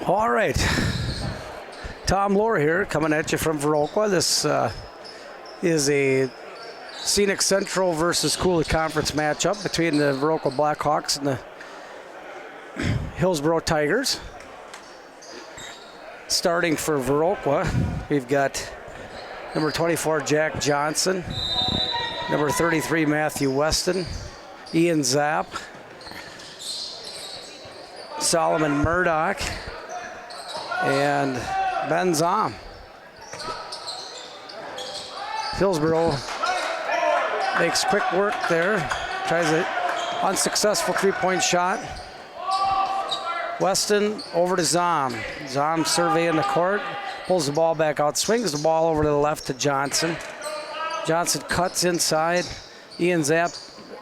All right, Tom Lohr here coming at you from Viroqua. This is a Scenic Central versus Cooley Conference matchup between the Viroqua Blackhawks and the Hillsboro Tigers. Starting for Viroqua, we've got number 24 Jack Johnson, number 33 Matthew Weston, Ian Zapp, Solomon Murdoch, and Ben Zom. Hillsboro makes quick work there, tries an unsuccessful three-point shot. Weston over to Zom. Zom surveying the court, pulls the ball back out, swings the ball over to the left to Johnson. Johnson cuts inside. Ian Zapp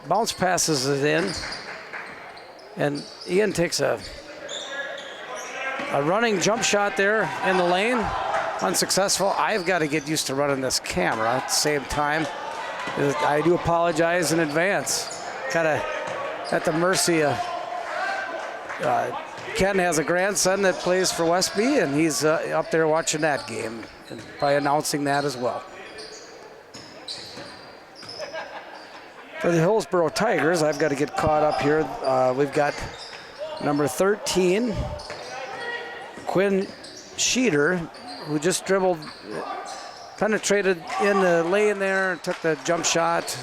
bounce passes it in, and Ian takes a running jump shot there in the lane, unsuccessful. I've got to get used to running this camera at the same time. I do apologize in advance. Kind of at the mercy of Ken has a grandson that plays for Westby, and he's up there watching that game and probably announcing that as well. For the Hillsboro Tigers, I've got to get caught up here. We've got number 13, Quinn Sheeter, who just dribbled, penetrated in the lane there, took the jump shot,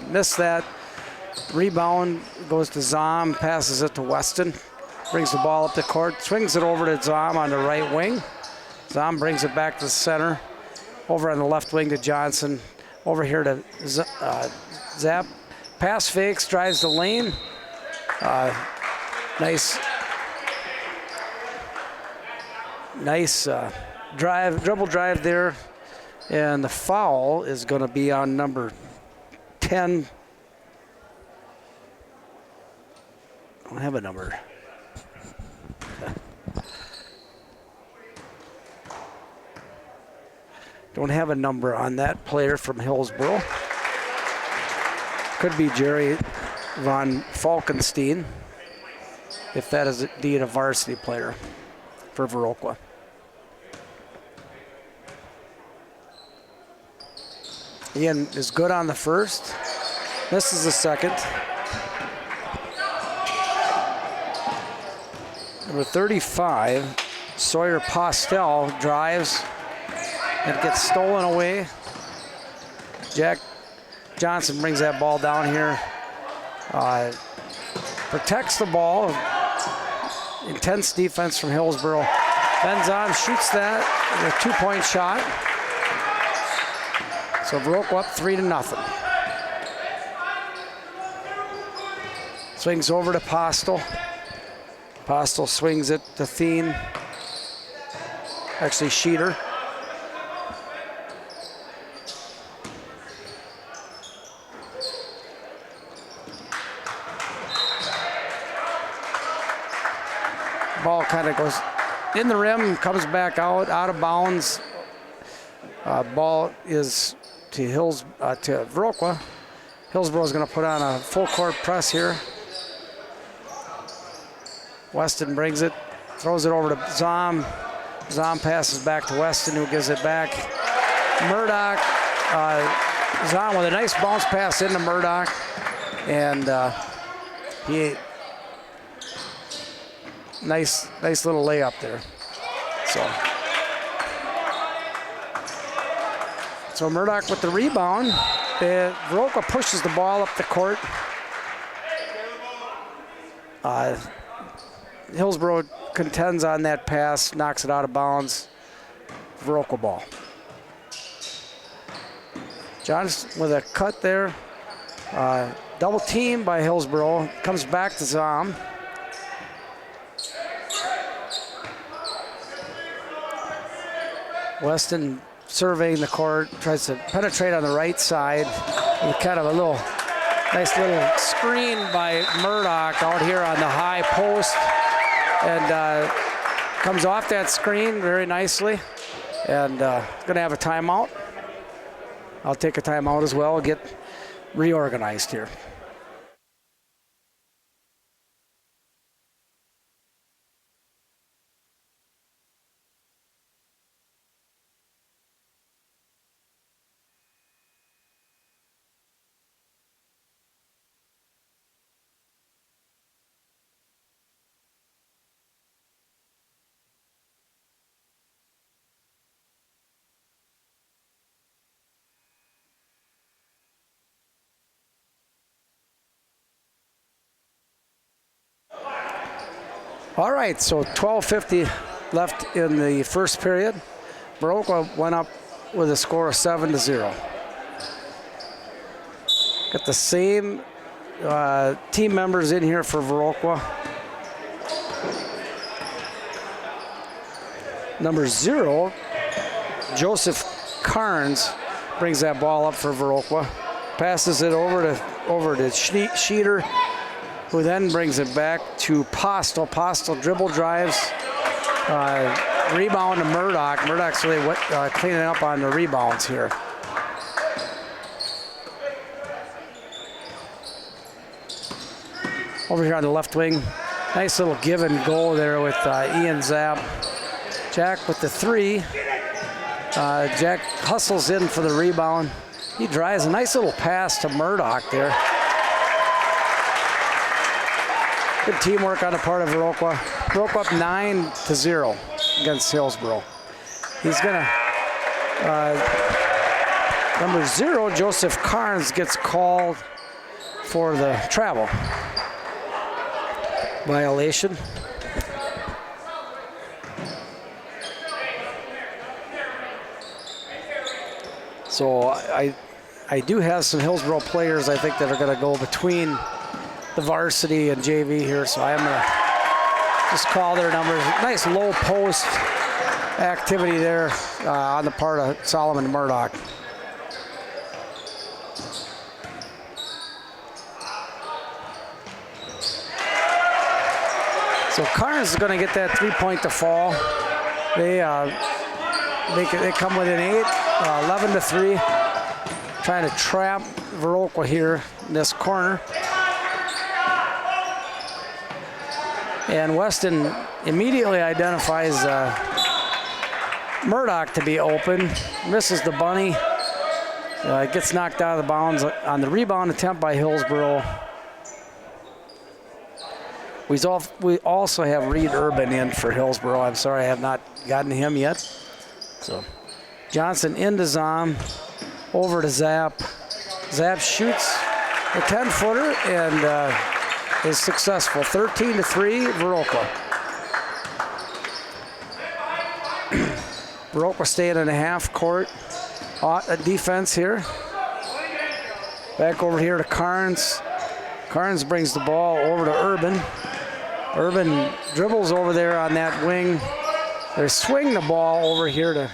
missed that. Rebound goes to Zom, passes it to Weston, brings the ball up the court, swings it over to Zom on the right wing. Zom brings it back to the center, over on the left wing to Johnson, over here to Zapp. Pass fakes, drives the lane. Nice dribble drive there. And the foul is going to be on number 10. I don't have a number. Don't have a number on that player from Hillsboro. Could be Jerry Von Falkenstein, if that is indeed a varsity player for Viroqua. Ian is good on the first, misses the second. Number 35, Sawyer Postel, drives and gets stolen away. Jack Johnson brings that ball down here, protects the ball. Intense defense from Hillsboro. Ben Zom shoots that, a two-point shot. So Viroqua up 3-0. Swings over to Postel. Postel swings it to Thien. Actually, Sheeter. Ball kind of goes in the rim, comes back out of bounds. Ball is to Viroqua. Hillsboro is going to put on a full court press here. Weston brings it, throws it over to Zom. Zom passes back to Weston, who gives it back. Murdoch, Zom with a nice bounce pass into Murdoch, and nice little layup there. So Murdoch with the rebound. Viroqua pushes the ball up the court. Hillsboro contends on that pass, knocks it out of bounds. Viroqua ball. Johnson with a cut there. Double team by Hillsboro. Comes back to Zom. Weston surveying the court, tries to penetrate on the right side with kind of a nice little screen by Murdoch out here on the high post, and comes off that screen very nicely, and going to have a timeout. I'll take a timeout as well, get reorganized here. All right, so 12:50 left in the first period. Viroqua went up with a score of 7-0. Got the same team members in here for Viroqua. Number 0, Joseph Carnes, brings that ball up for Viroqua. Passes it over to Sheeter, who then brings it back to Postel. Postel dribble drives, rebound to Murdoch. Murdoch's really cleaning up on the rebounds here. Over here on the left wing, nice little give and go there with Ian Zapp. Jack with the 3. Jack hustles in for the rebound. He drives a nice little pass to Murdoch there. Good teamwork on the part of Viroqua. Viroqua up 9-0 against Hillsboro. He's gonna, number 0, Joseph Carnes, gets called for the travel violation. So I do have some Hillsboro players I think that are going to go between the varsity and JV here, so I'm going to just call their numbers. Nice low post activity there on the part of Solomon Murdoch. So Carnes is going to get that 3-point to fall. They come within 8, 11-3. Trying to trap Viroqua here in this corner. And Weston immediately identifies Murdoch to be open. Misses the bunny. Gets knocked out of the bounds on the rebound attempt by Hillsboro. We also have Reed Urban in for Hillsboro. I'm sorry I have not gotten him yet. So Johnson into Zom, over to Zapp. Zapp shoots a 10-footer and is successful. 13-3, Viroqua. Viroqua staying in a half court defense here. Back over here to Carnes. Carnes brings the ball over to Urban. Urban dribbles over there on that wing. They swing the ball over here to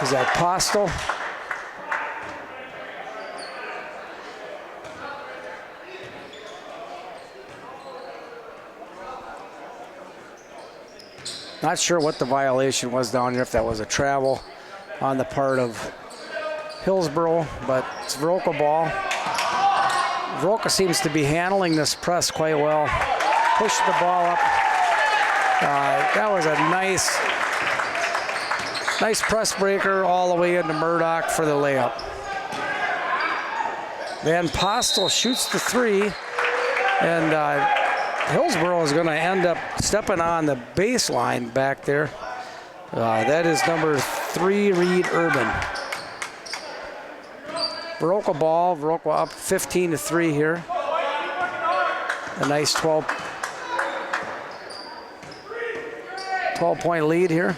is that Postel? Not sure what the violation was down here, if that was a travel on the part of Hillsboro, but it's Viroqua ball. Viroqua seems to be handling this press quite well. Push the ball up. That was a nice press breaker all the way into Murdoch for the layup. Then Postel shoots the 3, and Hillsboro is going to end up stepping on the baseline back there. That is number 3, Reed Urban. Viroqua ball. Viroqua up 15-3 here. A nice 12-point lead here.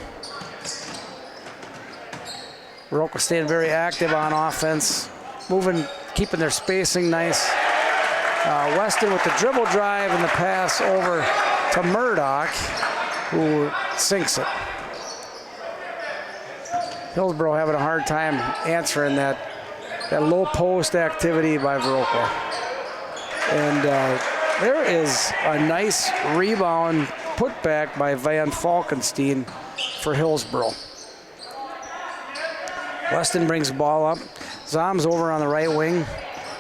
Viroqua staying very active on offense, moving, keeping their spacing nice. Weston with the dribble drive and the pass over to Murdoch, who sinks it. Hillsboro having a hard time answering that low post activity by Viroqua. And there is a nice rebound put back by Van Falkenstein for Hillsboro. Weston brings the ball up. Zom's over on the right wing,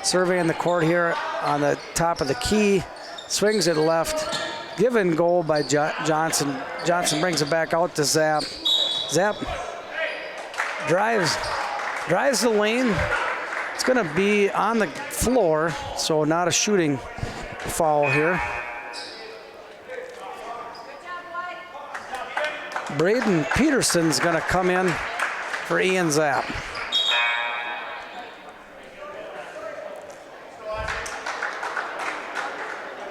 surveying the court here on the top of the key. Swings it left. Give and goal by Johnson. Johnson brings it back out to Zapp. Zapp drives the lane. It's going to be on the floor, so not a shooting foul here. Braden Peterson's going to come in for Ian Zapp.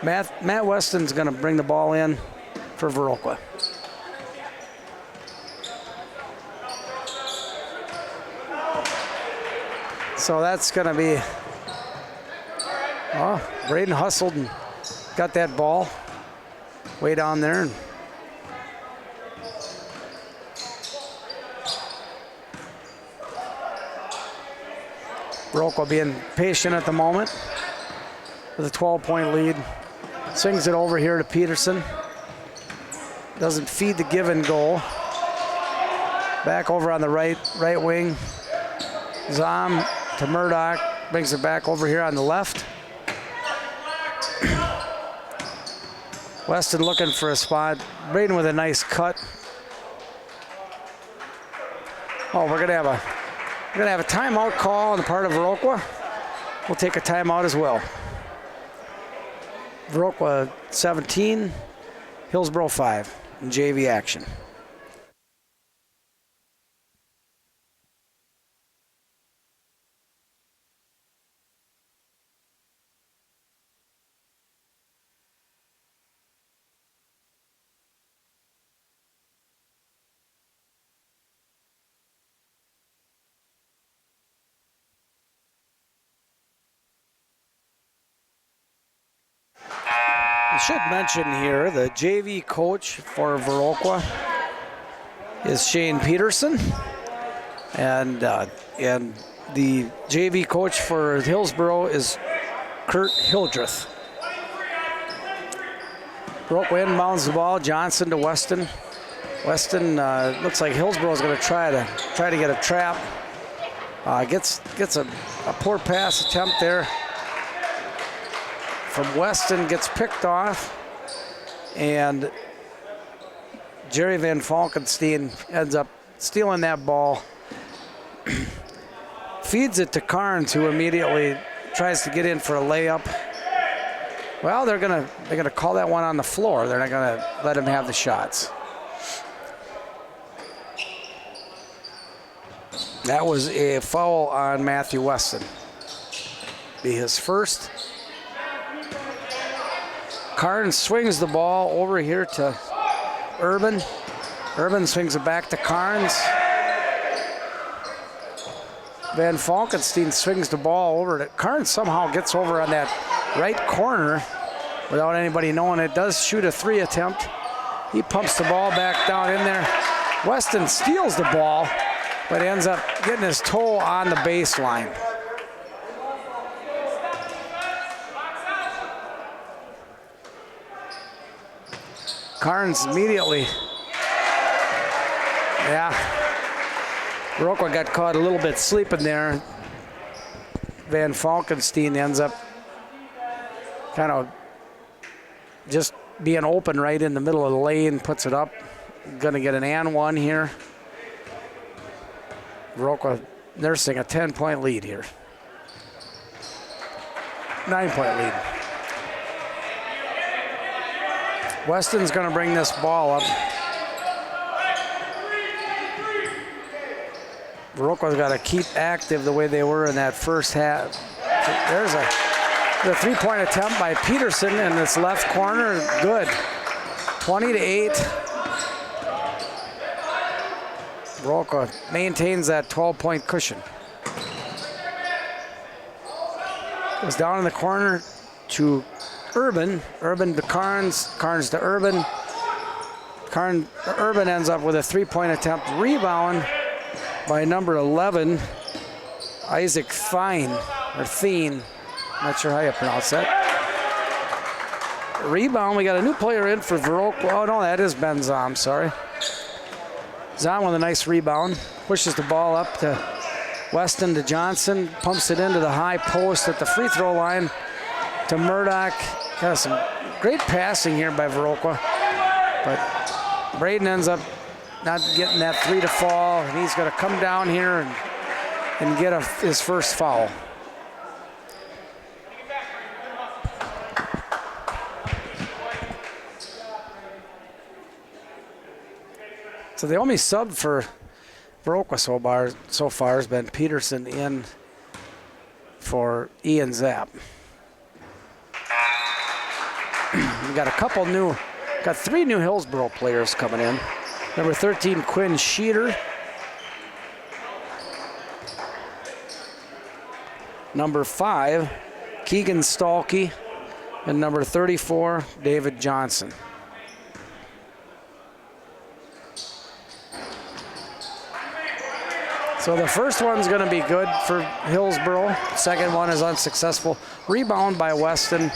Matt Weston's going to bring the ball in for Viroqua. So that's going to be, oh, Braden hustled and got that ball way down there. And Viroqua being patient at the moment with a 12-point lead. Swings it over here to Peterson. Doesn't feed the given goal. Back over on the right wing. Zom to Murdoch. Brings it back over here on the left. Weston looking for a spot. Braden with a nice cut. Oh, we're gonna have a timeout call on the part of Viroqua. We'll take a timeout as well. Viroqua 17, Hillsboro 5 in JV action. I should mention here the JV coach for Viroqua is Shane Peterson, and the JV coach for Hillsboro is Kurt Hildreth. Viroqua inbounds the ball. Johnson to Weston. Weston looks like Hillsboro is going to try to get a trap. Gets a poor pass attempt there from Weston, gets picked off, and Jerry Van Falkenstein ends up stealing that ball, feeds it to Carnes, who immediately tries to get in for a layup. Well, they're gonna call that one on the floor. They're not gonna let him have the shots. That was a foul on Matthew Weston. Be his first. Carnes swings the ball over here to Urban. Urban swings it back to Carnes. Van Falkenstein swings the ball over to Carnes. Somehow gets over on that right corner without anybody knowing it. Does shoot a 3 attempt. He pumps the ball back down in there. Weston steals the ball, but ends up getting his toe on the baseline. Carnes immediately, yeah. Viroqua got caught a little bit sleeping there. Van Falkenstein ends up kind of just being open right in the middle of the lane, puts it up. Gonna get an and one here. Viroqua nursing a 10-point lead here. 9-point lead. Weston's going to bring this ball up. Viroqua's got to keep active the way they were in that first half. There's a 3-point attempt by Peterson in this left corner. Good. 20-8. Viroqua maintains that 12-point cushion. Goes down in the corner to Urban. Urban to Carnes. Carnes to Urban. Urban ends up with a 3-point attempt. Rebound by number 11, Isaac Thien, or Thien. Not sure how you pronounce that. Rebound, we got a new player in for Viroqua. Oh no, that is Ben Zom, sorry. Zom with a nice rebound. Pushes the ball up to Weston to Johnson. Pumps it into the high post at the free throw line to Murdoch. Got some great passing here by Viroqua. But Braden ends up not getting that 3 to fall. And he's going to come down here and get his first foul. So the only sub for Viroqua so far has been Peterson in for Ian Zapp. We got got 3 new Hillsboro players coming in. Number 13, Quinn Sheeter. Number 5, Keegan Stalkey. And number 34, David Johnson. So the first one's going to be good for Hillsboro. Second one is unsuccessful. Rebound by Weston.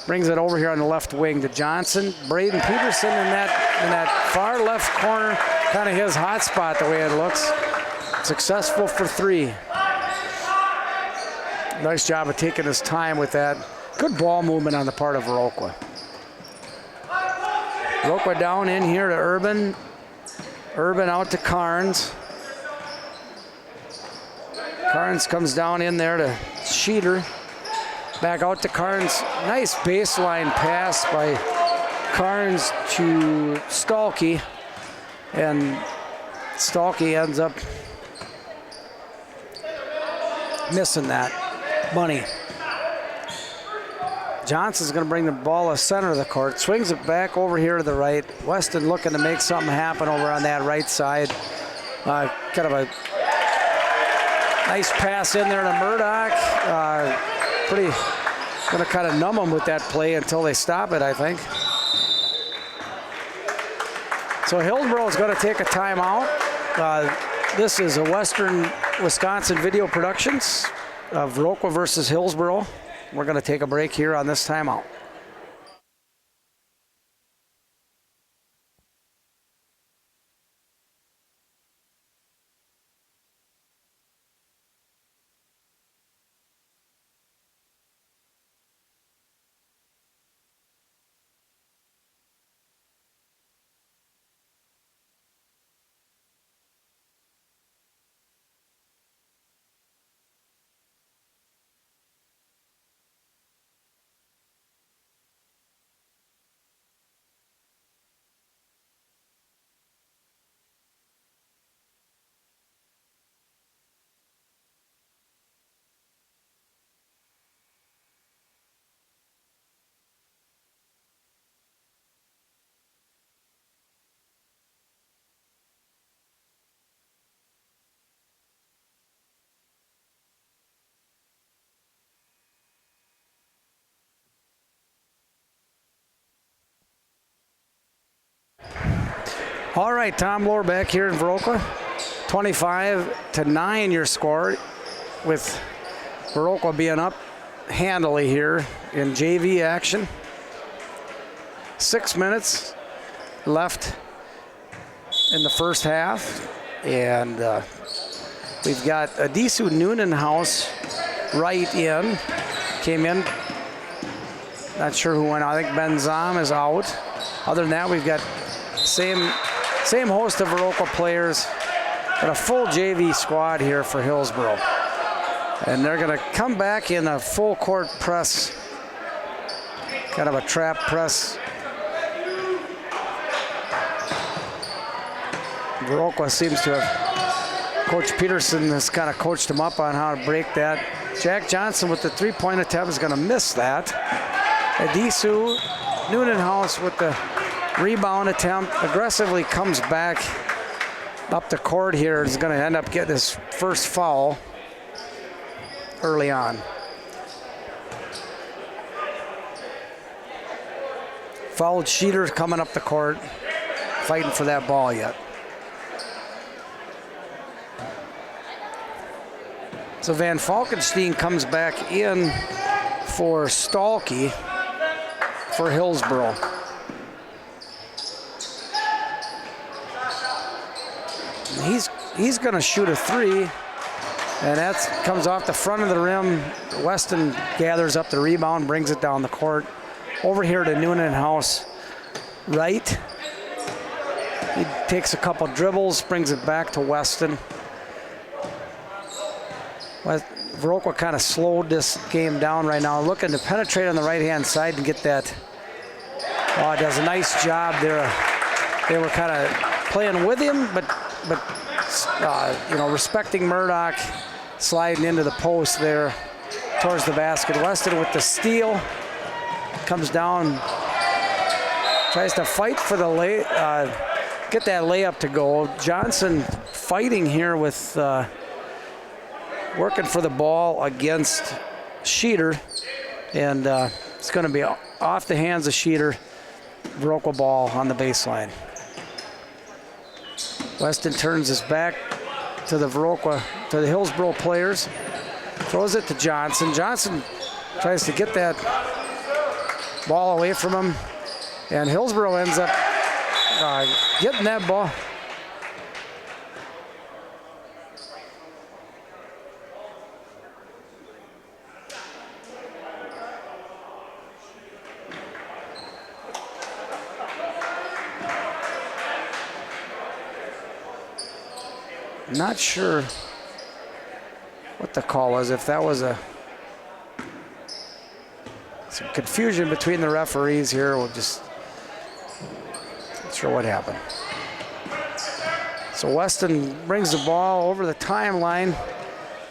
Brings it over here on the left wing to Johnson. Braden Peterson in that far left corner, kind of his hot spot the way it looks. Successful for 3. Nice job of taking his time with that. Good ball movement on the part of Viroqua. Viroqua down in here to Urban. Urban out to Carnes. Carnes comes down in there to Sheeter. Back out to Carnes. Nice baseline pass by Carnes to Stalkey. And Stalkey ends up missing that. Money. Johnson's going to bring the ball to center of the court. Swings it back over here to the right. Weston looking to make something happen over on that right side. Kind of a nice pass in there to Murdoch. Pretty going to kind of numb them with that play until they stop it, I think. So Hillsboro is going to take a timeout. This is a Western Wisconsin Video Productions. Viroqua versus Hillsboro. We're going to take a break here on this timeout. All right, Tom Lohr back here in Viroqua. 25-9 your score, with Viroqua being up handily here in JV action. 6 minutes left in the first half, and we've got Adisu Neunenhaus right in. Came in, not sure who went out. I think Ben Zom is out. Other than that, we've got same host of Viroqua players, but a full JV squad here for Hillsboro. And they're going to come back in a full court press, kind of a trap press. Viroqua seems to have, Coach Peterson has kind of coached him up on how to break that. Jack Johnson with the three-point attempt is going to miss that. Adisu Neunenhaus with the rebound attempt, aggressively comes back up the court here. Is going to end up getting his first foul early on. Fouled Sheeter coming up the court, fighting for that ball yet. So Van Falkenstein comes back in for Stalkey for Hillsboro. He's going to shoot a 3, and that comes off the front of the rim. Weston gathers up the rebound, brings it down the court. Over here to Neunenhaus right. He takes a couple dribbles, brings it back to Weston. Viroqua kind of slowed this game down right now, looking to penetrate on the right-hand side and get that. Oh, it does a nice job there. They were kind of playing with him, but respecting Murdoch, sliding into the post there towards the basket. Weston with the steal, comes down, tries to fight for the get that layup to go. Johnson fighting here with working for the ball against Sheeter, and it's going to be off the hands of Sheeter. Viroqua ball on the baseline. Weston turns his back to the Hillsboro players, throws it to Johnson. Johnson tries to get that ball away from him, and Hillsboro ends up getting that ball. Not sure what the call was, if that was some confusion between the referees here. We'll just, not sure what happened. So Weston brings the ball over the timeline,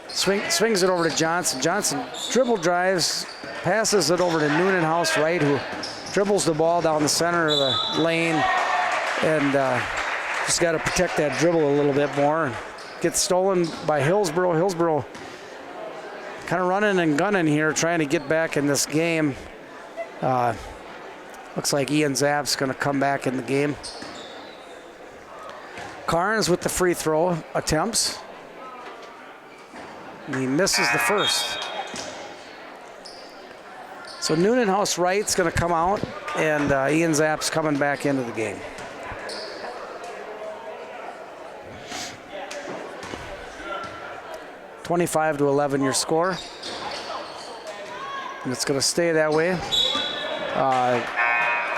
swings it over to Johnson. Johnson dribble drives, passes it over to Neunenhaus Wright, who dribbles the ball down the center of the lane, and just got to protect that dribble a little bit more. Gets stolen by Hillsboro. Hillsboro kind of running and gunning here, trying to get back in this game. Looks like Ian Zapp's going to come back in the game. Carnes with the free throw attempts. And he misses the first. So Neunenhaus Wright's going to come out, and Ian Zapp's coming back into the game. (25-11) your score, and it's going to stay that way.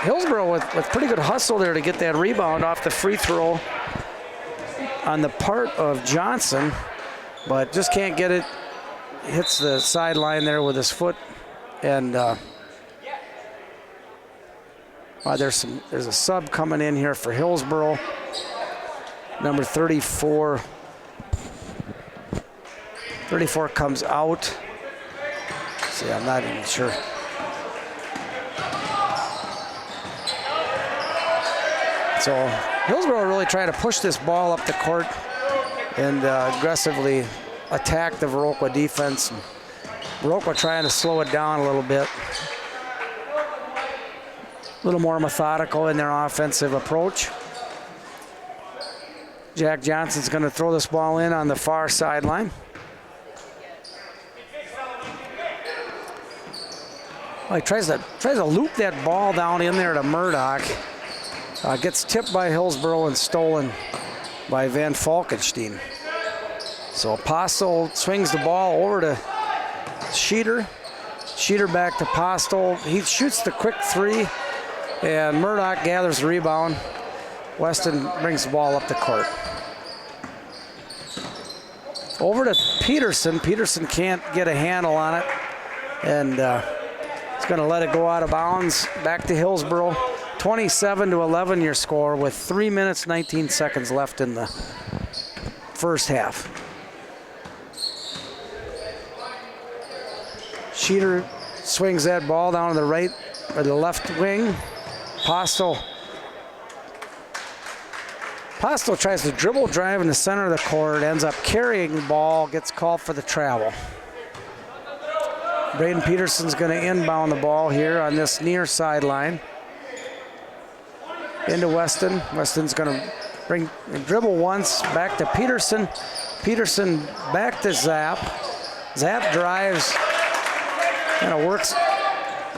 Hillsboro with pretty good hustle there to get that rebound off the free throw on the part of Johnson, but just can't get it. Hits the sideline there with his foot, and there's a sub coming in here for Hillsboro. Number 34 comes out. See, I'm not even sure. So Hillsboro really trying to push this ball up the court and aggressively attack the Viroqua defense. Viroqua trying to slow it down a little bit. A little more methodical in their offensive approach. Jack Johnson's going to throw this ball in on the far sideline. Well, he tries to loop that ball down in there to Murdoch. Gets tipped by Hillsboro and stolen by Van Falkenstein. So Apostle swings the ball over to Sheeter. Sheeter back to Postel. He shoots the quick three, and Murdoch gathers the rebound. Weston brings the ball up the court. Over to Peterson. Peterson can't get a handle on it, and he's going to let it go out of bounds. Back to Hillsboro. 27-11 your score with 3 minutes, 19 seconds left in the first half. Sheeter swings that ball down to the right or the left wing. Postel tries to dribble drive in the center of the court, ends up carrying the ball, gets called for the travel. Braden Peterson's going to inbound the ball here on this near sideline. Into Weston. Weston's going to dribble once, back to Peterson. Peterson back to Zapp. Zapp drives, kind of works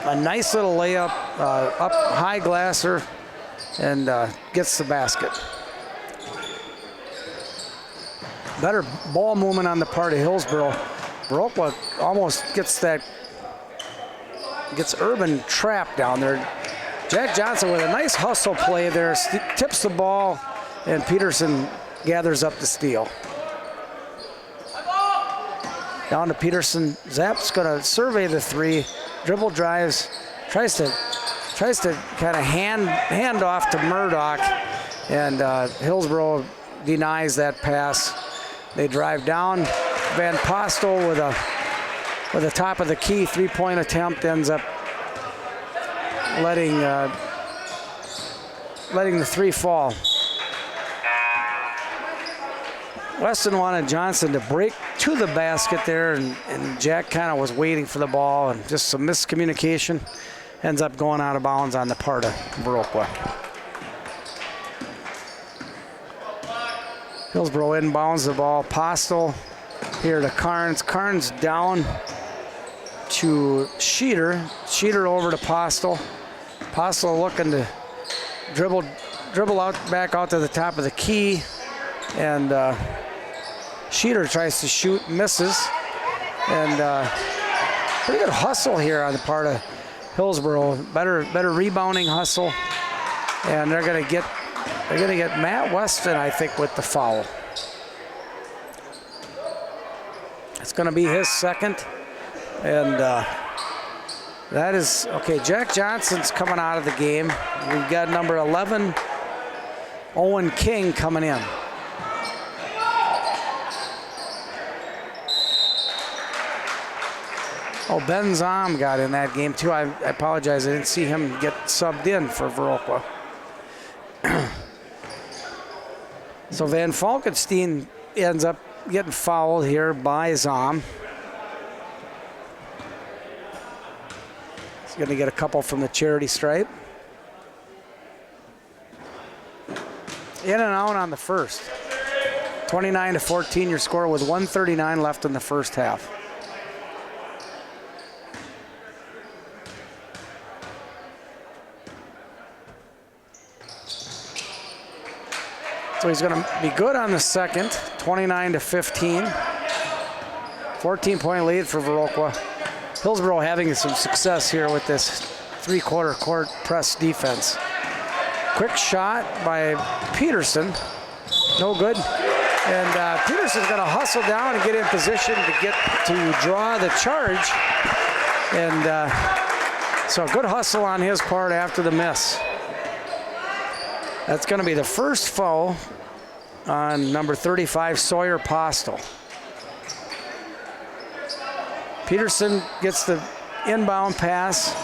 a nice little layup, up high glasser, and gets the basket. Better ball movement on the part of Hillsboro. Viroqua almost gets Urban trapped down there. Jack Johnson with a nice hustle play there, tips the ball, and Peterson gathers up the steal. Down to Peterson. Zapp's going to survey the three, dribble drives, tries to kind of hand off to Murdoch, and Hillsboro denies that pass. They drive down. Van Postel with a top of the key three-point attempt ends up letting letting the three fall. Weston wanted Johnson to break to the basket there, and Jack kind of was waiting for the ball, and just some miscommunication. Ends up going out of bounds on the part of Viroqua. Hillsboro inbounds the ball. Postel here to Carnes. Carnes down to Sheeter. Sheeter over to Postel. Postel looking to dribble out back out to the top of the key, and Sheeter tries to shoot, misses, and pretty good hustle here on the part of Hillsboro. Better rebounding hustle, and they're gonna get Matt Weston, I think, with the foul. It's gonna be his second, and that is okay. Jack Johnson's coming out of the game. We've got number 11, Owen King, coming in. Oh, Ben Zom got in that game too. I apologize, I didn't see him get subbed in for Viroqua. So Van Falkenstein ends up getting fouled here by Zom. He's going to get a couple from the charity stripe. In and out on the first. 29-14 your score with 1:39 left in the first half. So he's going to be good on the second, 29-15. 14-point lead for Viroqua. Hillsboro having some success here with this three-quarter court press defense. Quick shot by Peterson, no good. And Peterson's going to hustle down and get in position to draw the charge. And so good hustle on his part after the miss. That's going to be the first foul on number 35, Sawyer Postel. Peterson gets the inbound pass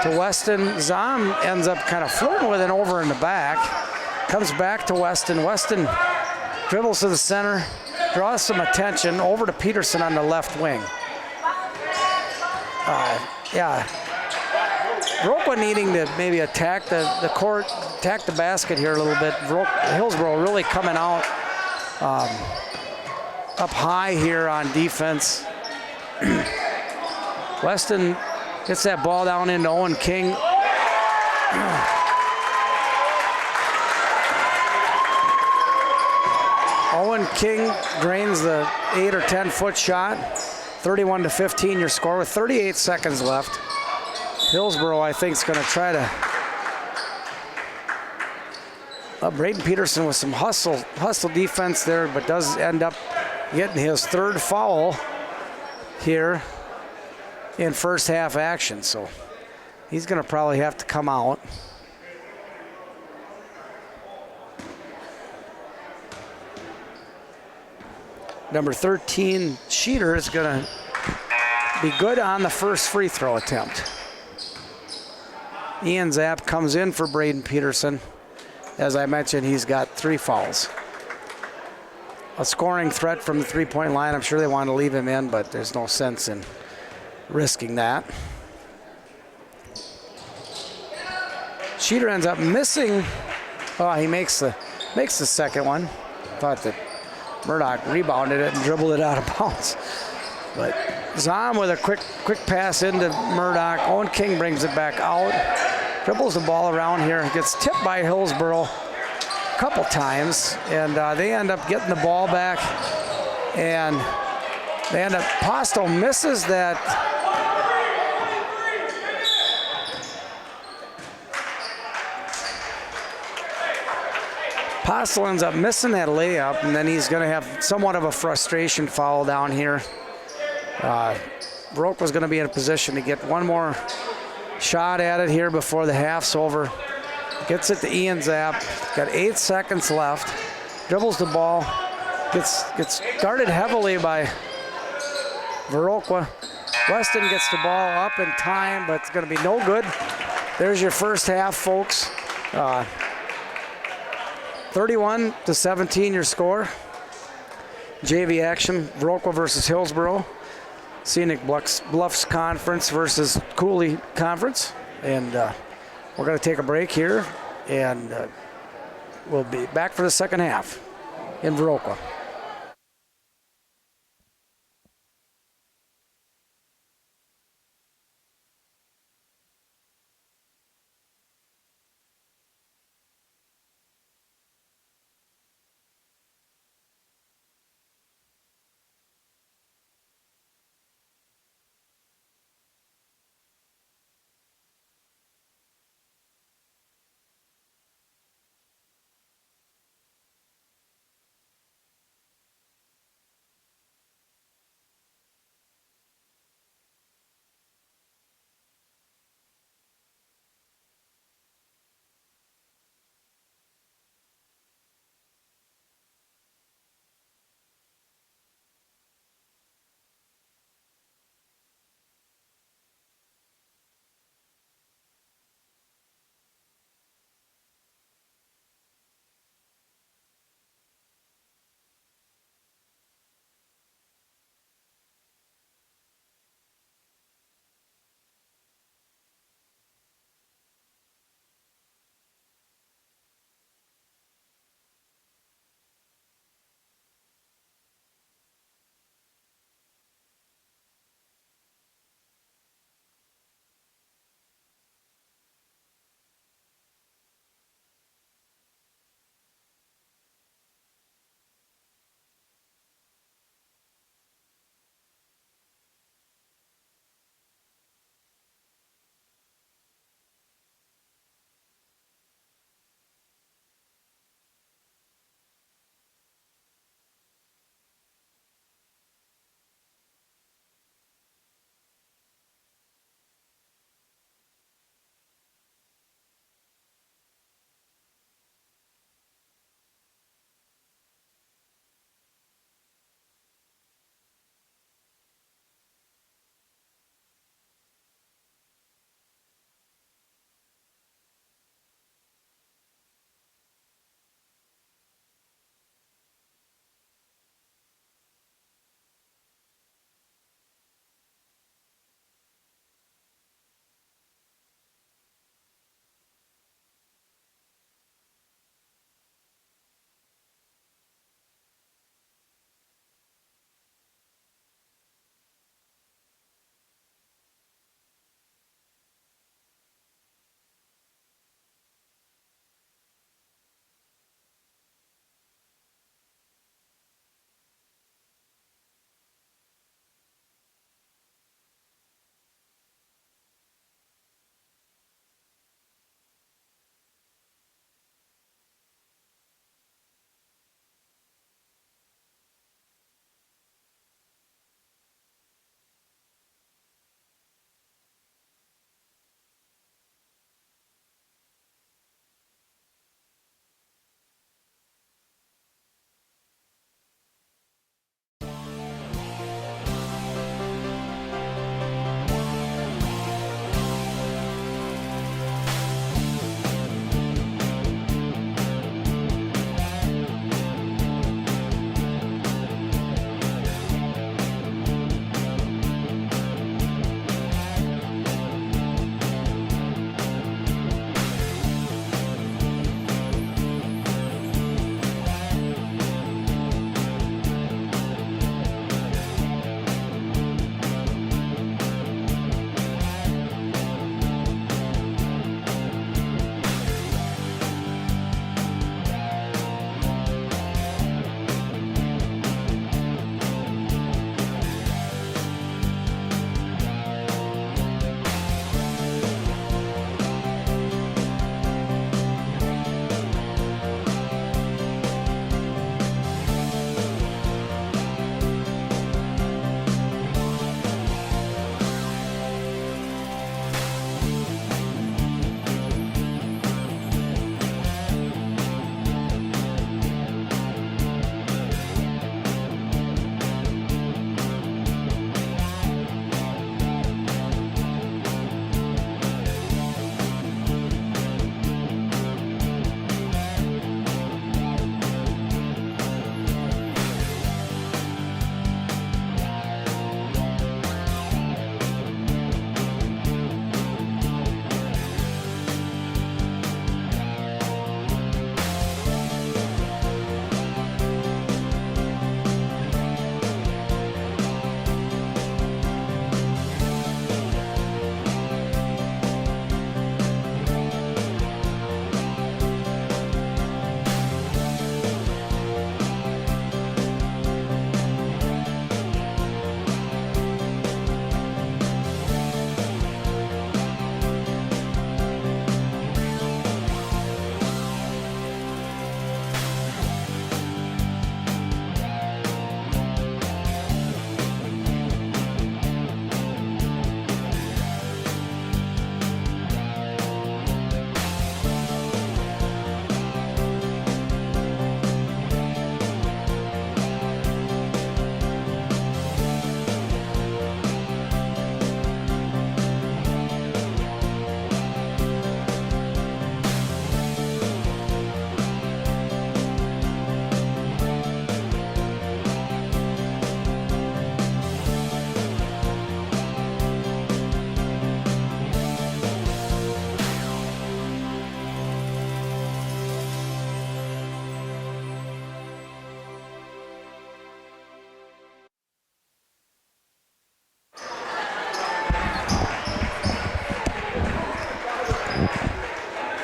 to Weston. Zom ends up kind of flirting with it over in the back. Comes back to Weston. Weston dribbles to the center, draws some attention over to Peterson on the left wing. Viroqua needing to maybe attack the court, attack the basket here a little bit. Hillsboro really coming out up high here on defense. Weston gets that ball down into Owen King. Owen King drains the 8 or 10 foot shot. 31-15 your score with 38 seconds left. Hillsboro, I think, is going to try to. Braden Peterson with some hustle defense there, but does end up getting his third foul here in first half action. So he's going to probably have to come out. Number 13, Sheeter, is going to be good on the first free throw attempt. Ian Zapp comes in for Braden Peterson. As I mentioned, he's got 3 fouls. A scoring threat from the three-point line. I'm sure they want to leave him in, but there's no sense in risking that. Sheeter ends up missing. Oh, he makes the second one. Thought that Murdoch rebounded it and dribbled it out of bounds. But Zom with a quick pass into Murdoch. Owen King brings it back out. Dribbles the ball around here. Gets tipped by Hillsboro a couple times. And they end up getting the ball back. And they end up, Postel misses that. Postel ends up missing that layup, and then he's going to have somewhat of a frustration foul down here. Viroqua's going to be in a position to get one more shot at it here before the half's over. Gets it to Ian Zapp. Got 8 seconds left. Dribbles the ball. Gets guarded heavily by Viroqua. Weston gets the ball up in time, but it's going to be no good. There's your first half, folks. 31-17 your score. JV action, Viroqua versus Hillsboro. Scenic Bluffs Conference versus Cooley Conference. And we're going to take a break here, and we'll be back for the second half in Viroqua.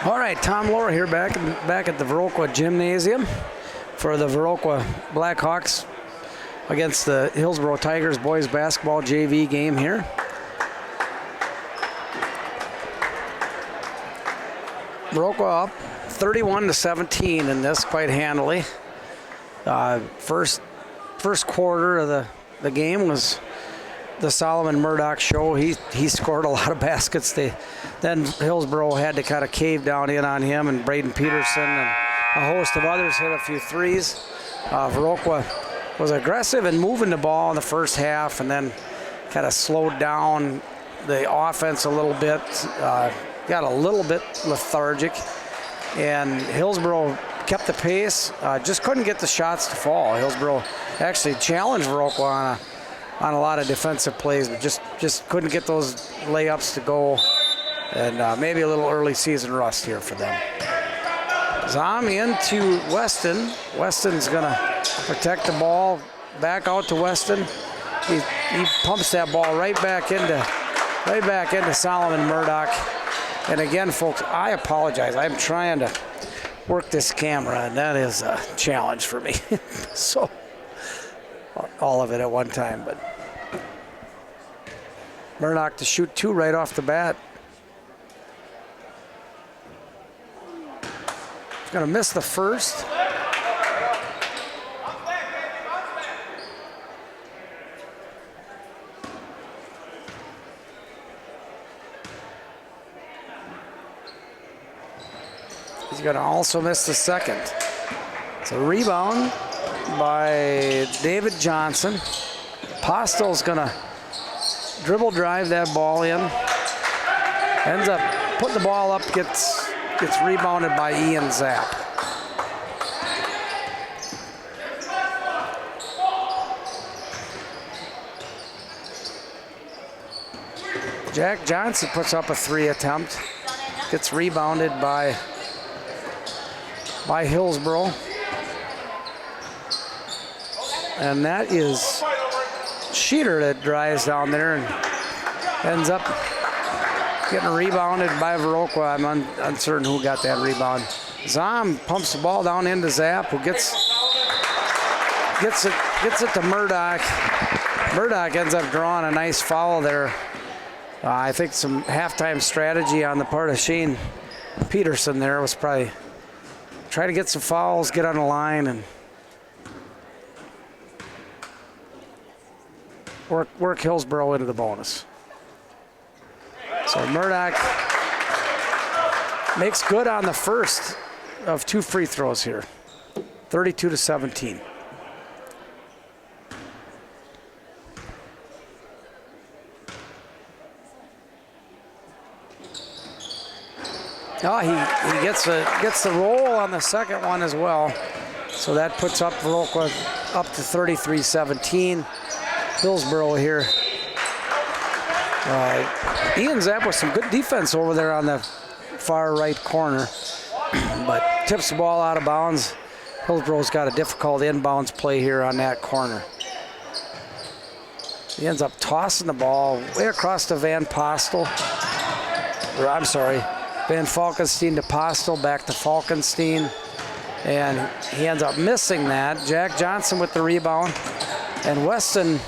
All right, Tom Lohr here back at the Viroqua Gymnasium for the Viroqua Blackhawks against the Hillsboro Tigers boys basketball JV game here. Viroqua up 31-17 in this quite handily. First quarter of the game was the Solomon Murdoch show. He scored a lot of baskets. Then Hillsboro had to kind of cave down in on him, and Braden Peterson and a host of others hit a few threes. Viroqua was aggressive and moving the ball in the first half, and then kind of slowed down the offense a little bit. Got a little bit lethargic, and Hillsboro kept the pace. Just couldn't get the shots to fall. Hillsboro actually challenged Viroqua on a lot of defensive plays, but just couldn't get those layups to go, and maybe a little early season rust here for them. Zom into Weston. Weston's gonna protect the ball, back out to Weston. He pumps that ball right back into Solomon Murdoch. And again, folks, I apologize. I'm trying to work this camera, and that is a challenge for me. So, all of it at one time, but Murdoch to shoot two right off the bat. He's gonna miss the first. He's gonna also miss the second. It's a rebound by David Johnson. Postel's gonna dribble drive that ball in. Ends up putting the ball up, gets rebounded by Ian Zapp. Jack Johnson puts up a three attempt. Gets rebounded by Hillsboro. And that is Sheeter that drives down there and ends up getting rebounded by Viroqua. I'm uncertain who got that rebound. Zom pumps the ball down into Zapp, who gets it to Murdoch. Murdoch ends up drawing a nice foul there. I think some halftime strategy on the part of Shane Peterson there was probably try to get some fouls, get on the line, and work Hillsboro into the bonus. So Murdoch makes good on the first of two free throws here, 32-17. Oh, he gets the roll on the second one as well. So that puts up Viroqua up to 33-17. Hillsboro here. Ian Zapp with some good defense over there on the far right corner, but tips the ball out of bounds. Hillsboro's got a difficult inbounds play here on that corner. He ends up tossing the ball way across to Van Falkenstein to Postel, back to Falkenstein, and he ends up missing that. Jack Johnson with the rebound, and Weston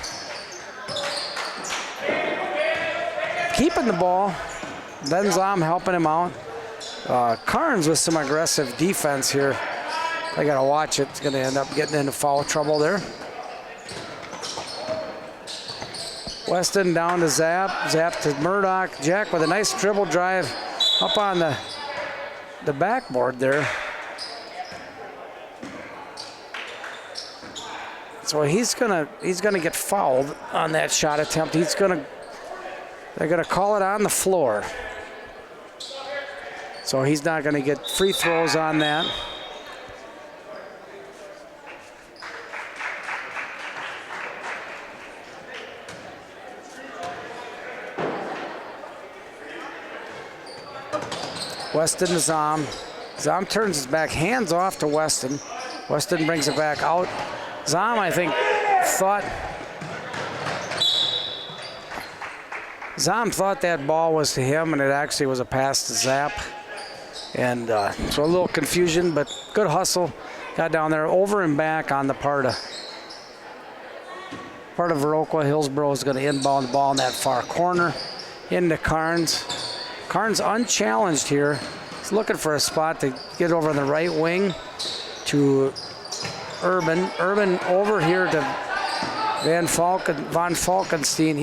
keeping the ball. Ben Zom helping him out. Carnes with some aggressive defense here. I gotta watch it. It's gonna end up getting into foul trouble there. Weston down to Zapp. Zapp to Murdoch. Jack with a nice dribble drive up on the backboard there. So he's gonna get fouled on that shot attempt. They're gonna call it on the floor. So he's not gonna get free throws on that. Weston to Zom. Zom turns his back, hands off to Weston. Weston brings it back out. Zom, I think, Zom thought that ball was to him, and it actually was a pass to Zapp. And so a little confusion, but good hustle. Got down there over and back on the part of Viroqua. Hillsboro is going to inbound the ball in that far corner into Carnes. Carnes unchallenged here. He's looking for a spot to get over on the right wing to Urban. Urban over here to von Falkenstein.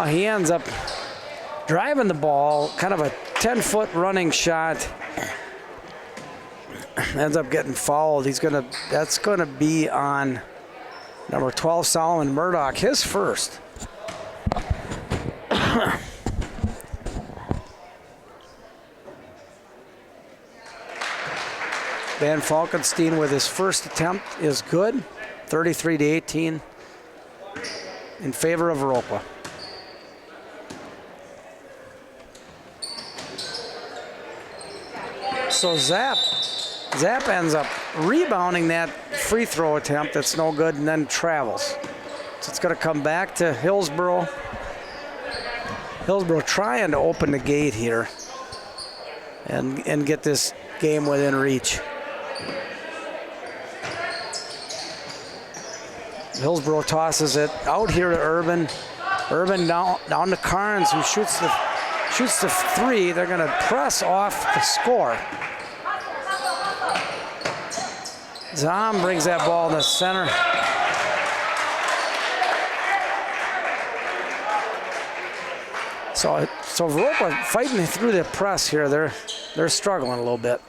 He ends up driving the ball, kind of a 10-foot running shot. Ends up getting fouled. That's gonna be on number 12, Solomon Murdoch, his first. Van Falkenstein with his first attempt is good. 33-18 in favor of Viroqua. So Zap ends up rebounding that free throw attempt that's no good and then travels. So it's going to come back to Hillsboro. Hillsboro trying to open the gate here and get this game within reach. Hillsboro tosses it out here to Urban. Urban down to Carnes, who shoots the three. They're going to press off the score. Zom brings that ball in the center. So Viroqua fighting through the press here. They're struggling a little bit.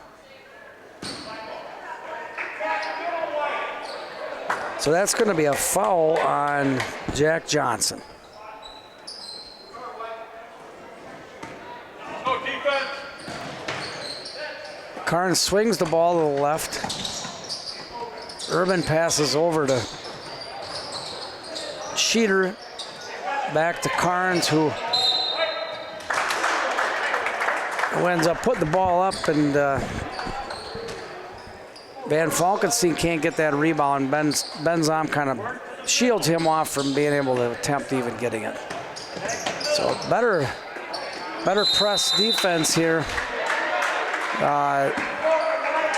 So that's going to be a foul on Jack Johnson. Carnes swings the ball to the left. Urban passes over to Sheeter, back to Carnes, who ends up putting the ball up, and Van Falkenstein can't get that rebound. Ben Zom kind of shields him off from being able to attempt even getting it. So better press defense here.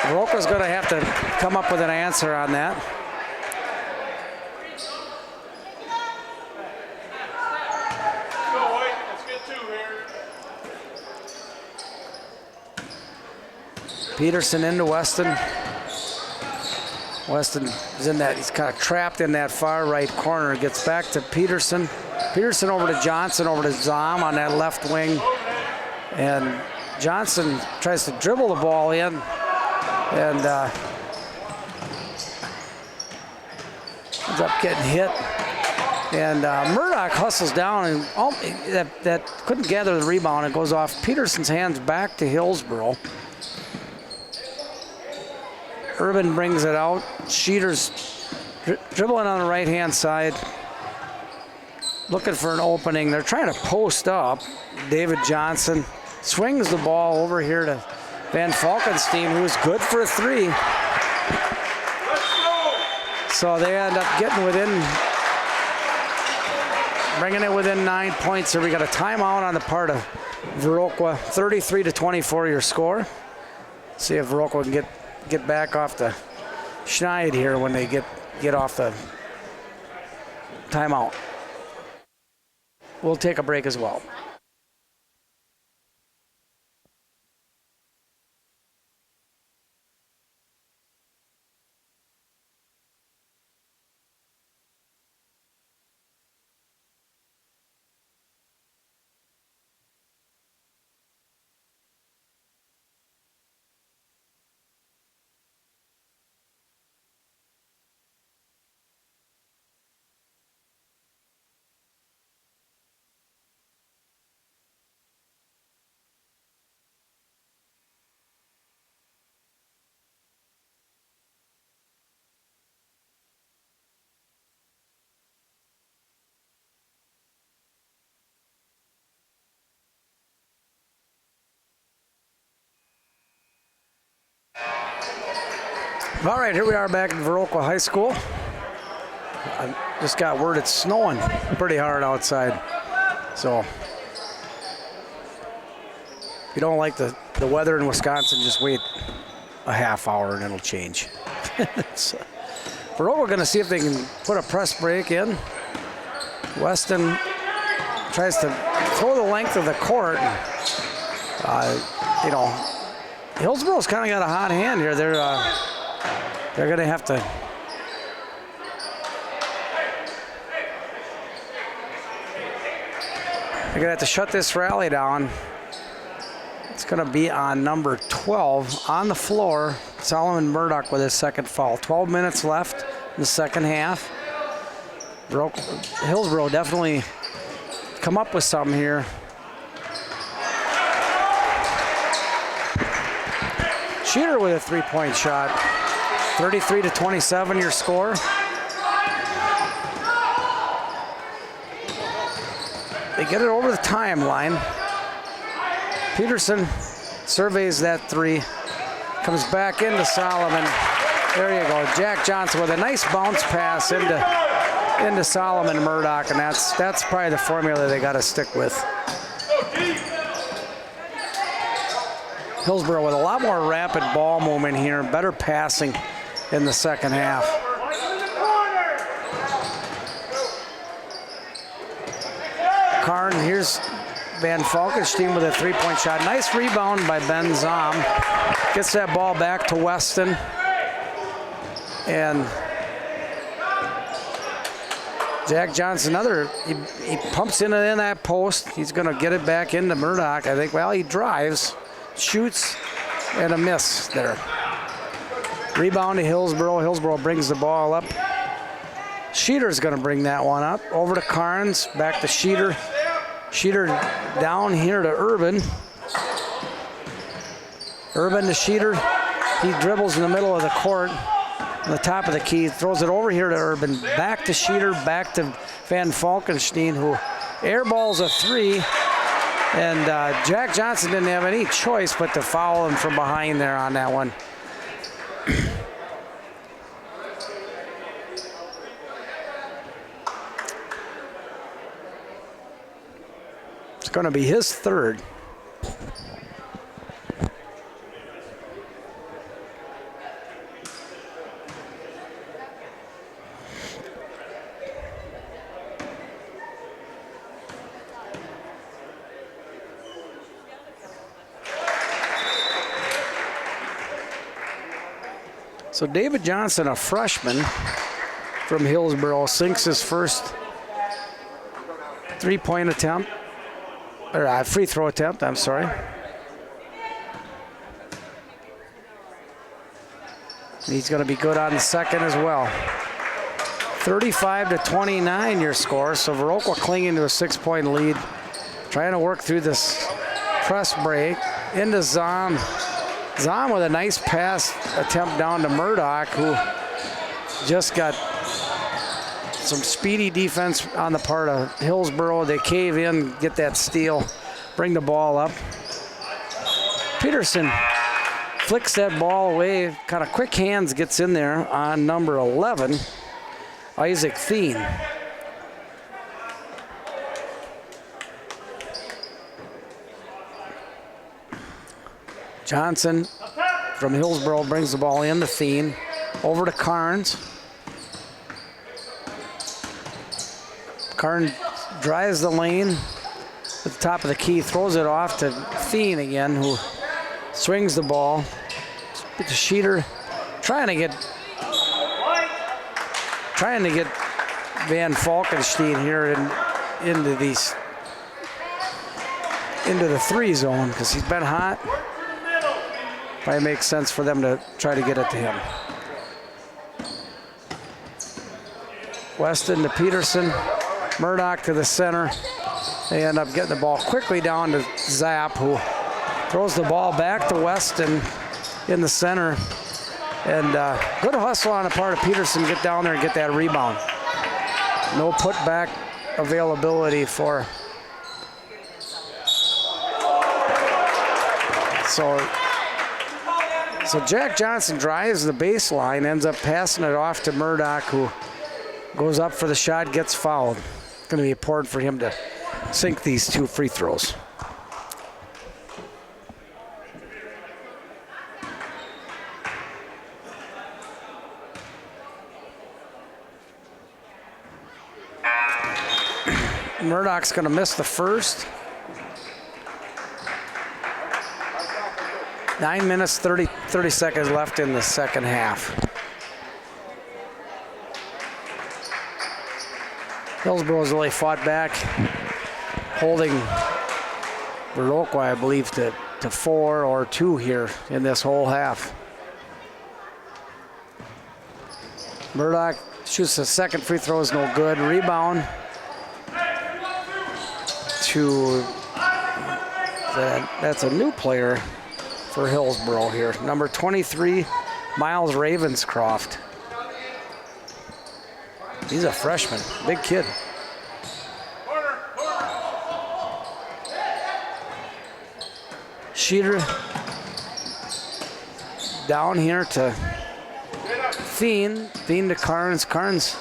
Viroqua's going to have to come up with an answer on that. Peterson into Weston. Weston is in that, he's kind of trapped in that far right corner. Gets back to Peterson. Peterson over to Johnson, over to Zom on that left wing. And Johnson tries to dribble the ball in. And ends up getting hit. And Murdoch hustles down and that couldn't gather the rebound. It goes off Peterson's hands back to Hillsboro. Urban brings it out. Sheeter's dribbling on the right-hand side, looking for an opening. They're trying to post up. David Johnson swings the ball over here to Van Falkenstein, who's good for a three. So they end up getting bringing it within 9 points. So we got a timeout on the part of Viroqua. 33-24 your score. See if Viroqua can get back off the schneid here when they get off the timeout. We'll take a break as well. All right, here we are back at Viroqua High School. I just got word it's snowing pretty hard outside. So you don't like the weather in Wisconsin, just wait a half hour and it'll change. So, Viroqua going to see if they can put a press break in. Weston tries to throw the length of the court. You know, Hillsboro's kind of got a hot hand here. They're going to have to. They're going to have to shut this rally down. It's going to be on number 12 on the floor. Solomon Murdoch with his second foul. 12 minutes left in the second half. Hillsboro definitely come up with something here. Sheeter with a three-point shot. 33-27 your score. They get it over the timeline. Peterson surveys that three. Comes back into Solomon. There you go. Jack Johnson with a nice bounce pass into Solomon Murdoch, and that's probably the formula they got to stick with. Hillsboro with a lot more rapid ball movement here, better passing in the second half. Karn, here's Van Falkenstein with a three-point shot. Nice rebound by Ben Zom. Gets that ball back to Weston. And Jack Johnson, he pumps in that post. He's going to get it back into Murdoch. I think, well, he drives, shoots, and a miss there. Rebound to Hillsboro. Hillsboro brings the ball up. Sheeter's going to bring that one up. Over to Carnes, back to Sheeter. Sheeter down here to Urban. Urban to Sheeter. He dribbles in the middle of the court, on the top of the key, throws it over here to Urban, back to Sheeter, back to Van Falkenstein, who airballs a three. And Jack Johnson didn't have any choice but to foul him from behind there on that one. It's going to be his third. So David Johnson, a freshman from Hillsboro, sinks his first three-point attempt, or free throw attempt, I'm sorry. He's going to be good on the second as well. 35-29 your score, so Viroqua clinging to a 6-point lead, trying to work through this press break into Zom. Zom with a nice pass attempt down to Murdoch, who just got some speedy defense on the part of Hillsboro. They cave in, get that steal, bring the ball up. Peterson flicks that ball away, kind of quick hands, gets in there on number 11, Isaac Thien. Johnson from Hillsboro brings the ball in to Thien. Over to Carnes. Carnes drives the lane at the top of the key, throws it off to Thien again, who swings the ball. The Sheeter trying to get Van Falkenstein here into the three zone, because he's been hot. Probably makes sense for them to try to get it to him. Weston to Peterson, Murdoch to the center. They end up getting the ball quickly down to Zapp, who throws the ball back to Weston in the center. And good hustle on the part of Peterson, get down there and get that rebound. No putback availability for. So Jack Johnson drives the baseline, ends up passing it off to Murdoch, who goes up for the shot, gets fouled. It's going to be important for him to sink these two free throws. Murdoch's going to miss the first. 9 minutes, 30 seconds left in the second half. Hillsboro's really fought back, holding Viroqua, I believe, to 4 or 2 here in this whole half. Murdoch shoots the second free throw, is no good. Rebound to, that's a new player for Hillsboro here. Number 23, Miles Ravenscroft. He's a freshman, big kid. Sheeter down here to Thien to Carnes. Carnes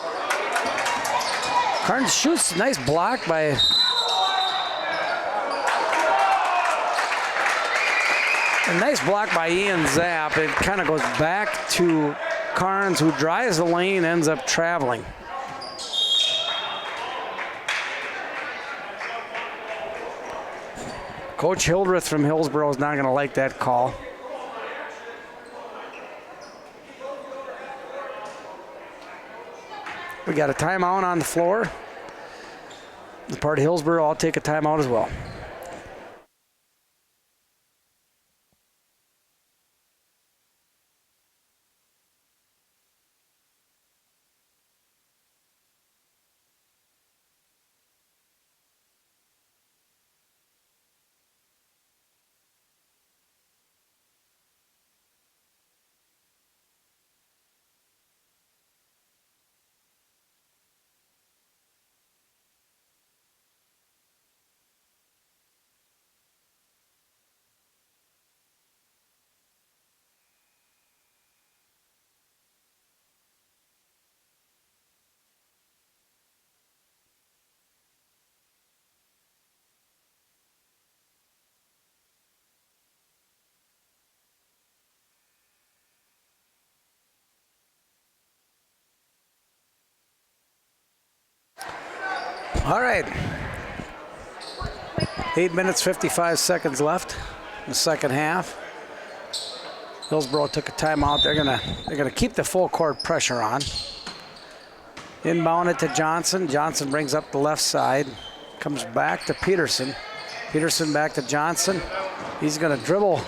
shoots, nice block by Ian Zapp. It kind of goes back to Carnes, who drives the lane, ends up traveling. Coach Hildreth from Hillsboro is not going to like that call. We got a timeout on the floor. The part of Hillsboro, I'll take a timeout as well. All right. 8 minutes, 55 seconds left in the second half. Hillsboro took a timeout. They're gonna keep the full court pressure on. Inbound it to Johnson. Johnson brings up the left side. Comes back to Peterson. Peterson back to Johnson. He's gonna dribble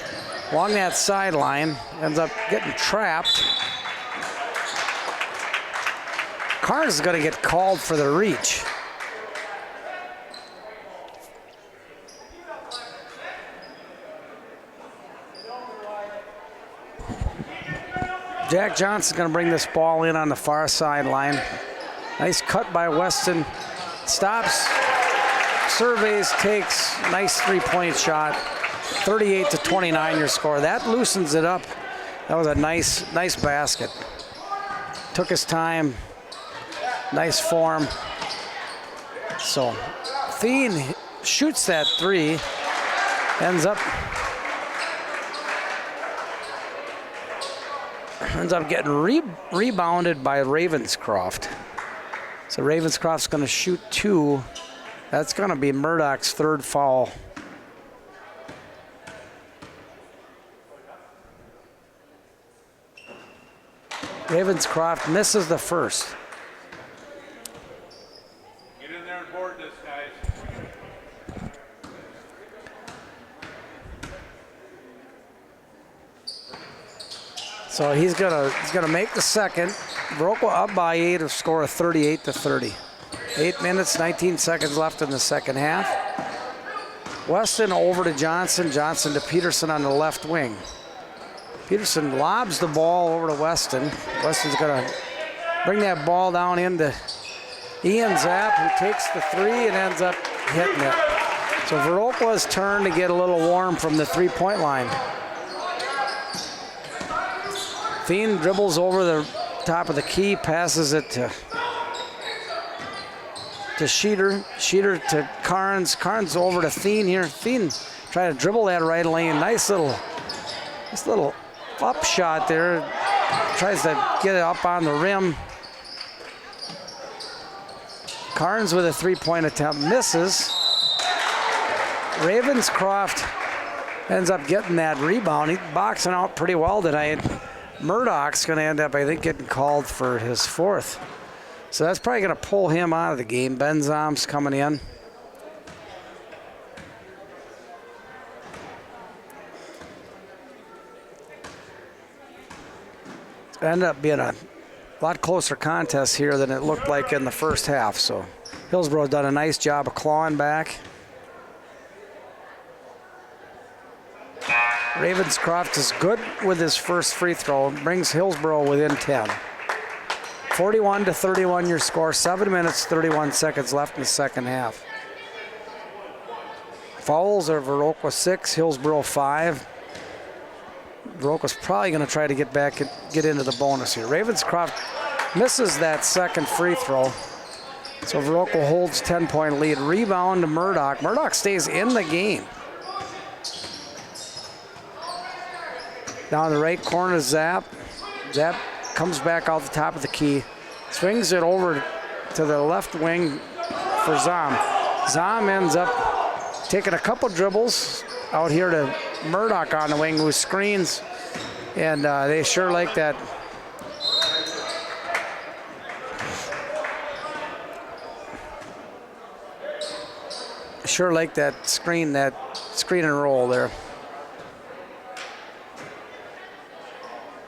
along that sideline. Ends up getting trapped. Carnes is gonna get called for the reach. Jack Johnson's going to bring this ball in on the far sideline. Nice cut by Weston. Stops, surveys, takes. Nice three-point shot. 38-29 your score. That loosens it up. That was a nice basket. Took his time. Nice form. So Thien shoots that three. Ends up getting rebounded by Ravenscroft. So Ravenscroft's going to shoot two. That's going to be Murdoch's third foul. Ravenscroft misses the first. Get in there and board this, guys. So he's gonna make the second. Viroqua up by 8 to score a 38-30. 8 minutes, 19 seconds left in the second half. Weston over to Johnson. Johnson to Peterson on the left wing. Peterson lobs the ball over to Weston. Weston's gonna bring that ball down into Ian Zapp, who takes the three and ends up hitting it. So Viroqua's turn to get a little warm from the three-point line. Thien dribbles over the top of the key, passes it to Sheeter. Sheeter to Carnes. Carnes over to Thien here. Thien trying to dribble that right lane. Nice little up shot there. Tries to get it up on the rim. Carnes with a three-point attempt misses. Ravenscroft ends up getting that rebound. He's boxing out pretty well tonight. Murdoch's going to end up, I think, getting called for his fourth. So that's probably going to pull him out of the game. Ben Zom's coming in. It's going to end up being a lot closer contest here than it looked like in the first half. So Hillsboro done a nice job of clawing back. Ravenscroft is good with his first free throw, brings Hillsboro within 10. 41-31 your score, 7 minutes, 31 seconds left in the second half. Fouls are Viroqua 6, Hillsboro 5. Viroqua's probably going to try to get back and get into the bonus here. Ravenscroft misses that second free throw. So Viroqua holds 10-point lead. Rebound to Murdoch. Murdoch stays in the game. Down the right corner, Zapp. Zapp comes back out the top of the key. Swings it over to the left wing for Zom. Zom ends up taking a couple dribbles out here to Murdoch on the wing, who screens. And they sure like that. Sure like that screen and roll there.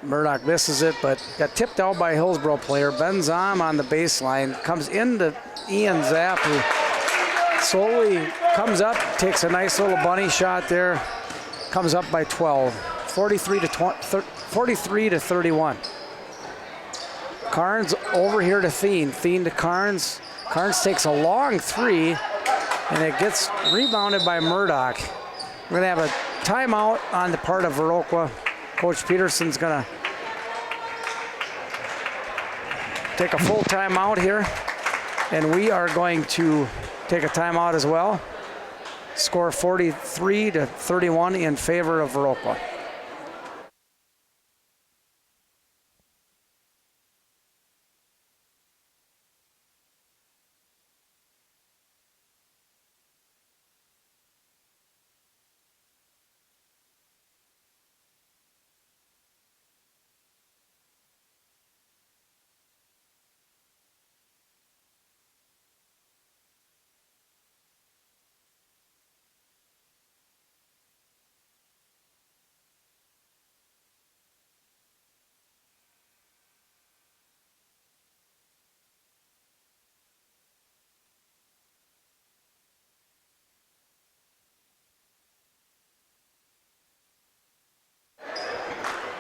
Murdoch misses it, but got tipped out by a Hillsboro player. Ben Zom on the baseline, comes into Ian Zapp, who slowly comes up, takes a nice little bunny shot there, comes up by 12, 43 to 31. Carnes over here to Thien. Thien to Carnes. Carnes takes a long three, and it gets rebounded by Murdoch. We're going to have a timeout on the part of Viroqua. Coach Peterson's going to take a full timeout here, and we are going to take a timeout as well. Score 43 to 31 in favor of Viroqua.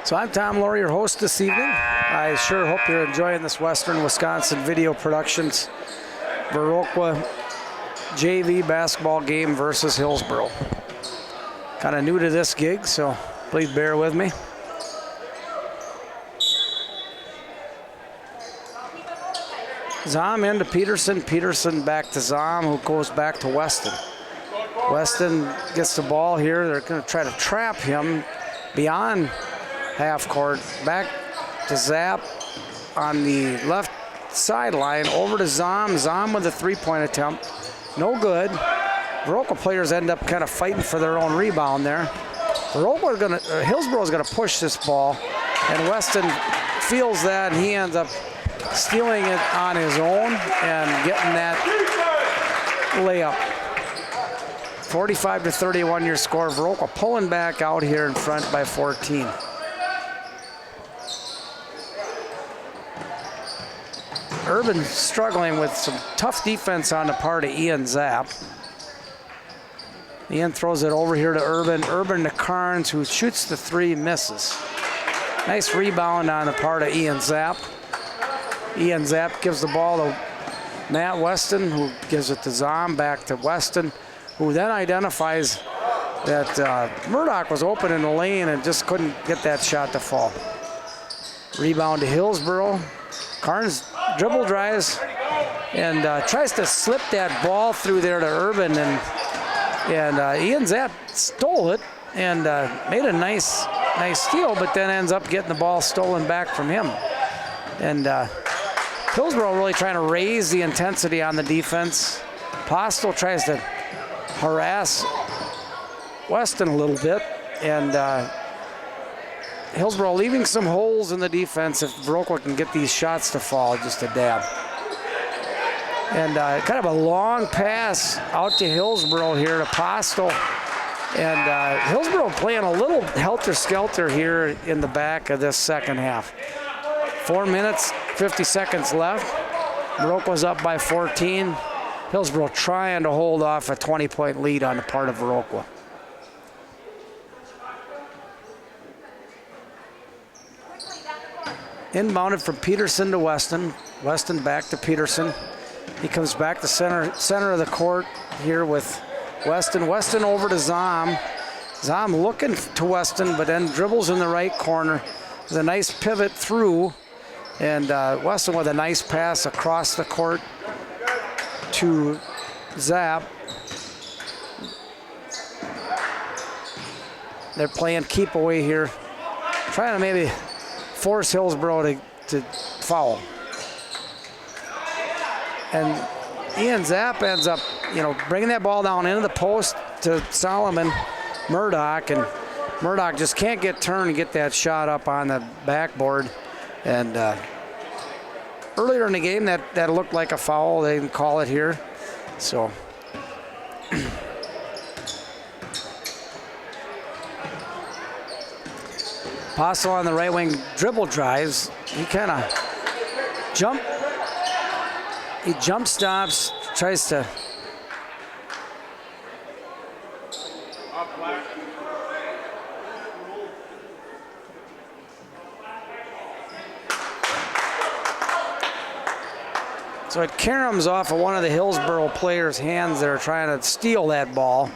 So I'm Tom Laurie, your host this evening. I sure hope you're enjoying this Western Wisconsin video productions Viroqua JV basketball game versus Hillsboro. Kind of new to this gig, so please bear with me. Zom into Peterson, Peterson back to Zom, who goes back to Weston. Weston gets the ball here. They're going to try to trap him beyond half court, back to Zapp on the left sideline, over to Zom. Zom with a three-point attempt, no good. Viroqua players end up kind of fighting for their own rebound there. Hillsboro's gonna push this ball, and Weston feels that, and he ends up stealing it on his own and getting that layup. 45 to 31 your score. Viroqua pulling back out here in front by 14. Urban struggling with some tough defense on the part of Ian Zapp. Ian throws it over here to Urban. Urban to Carnes, who shoots the three, misses. Nice rebound on the part of Ian Zapp. Ian Zapp gives the ball to Matt Weston, who gives it to Zom, back to Weston, who then identifies that Murdoch was open in the lane and just couldn't get that shot to fall. Rebound to Hillsboro. Carnes dribble drives and tries to slip that ball through there to Urban, and Ian Zapp stole it and made a nice steal, but then ends up getting the ball stolen back from him. And Hillsboro really trying to raise the intensity on the defense. Postel tries to harass Weston a little bit, and Hillsboro leaving some holes in the defense if Viroqua can get these shots to fall just a dab. And kind of a long pass out to Hillsboro here to Postel. And Hillsboro playing a little helter-skelter here in the back of this second half. 4 minutes, 50 seconds left. Viroqua's up by 14. Hillsboro trying to hold off a 20-point lead on the part of Viroqua. Inbounded from Peterson to Weston. Weston back to Peterson. He comes back to center of the court here with Weston. Weston over to Zom. Zom looking to Weston, but then dribbles in the right corner. There's a nice pivot through, and Weston with a nice pass across the court to Zapp. They're playing keep away here, trying to maybe force Hillsboro to foul. And Ian Zapp ends up, bringing that ball down into the post to Solomon Murdoch, and Murdoch just can't get turned and get that shot up on the backboard. And earlier in the game, that looked like a foul. They didn't call it here. So Postel on the right wing dribble drives. He kind of jump stops, tries to so it caroms off of one of the Hillsboro players' hands that are trying to steal that ball.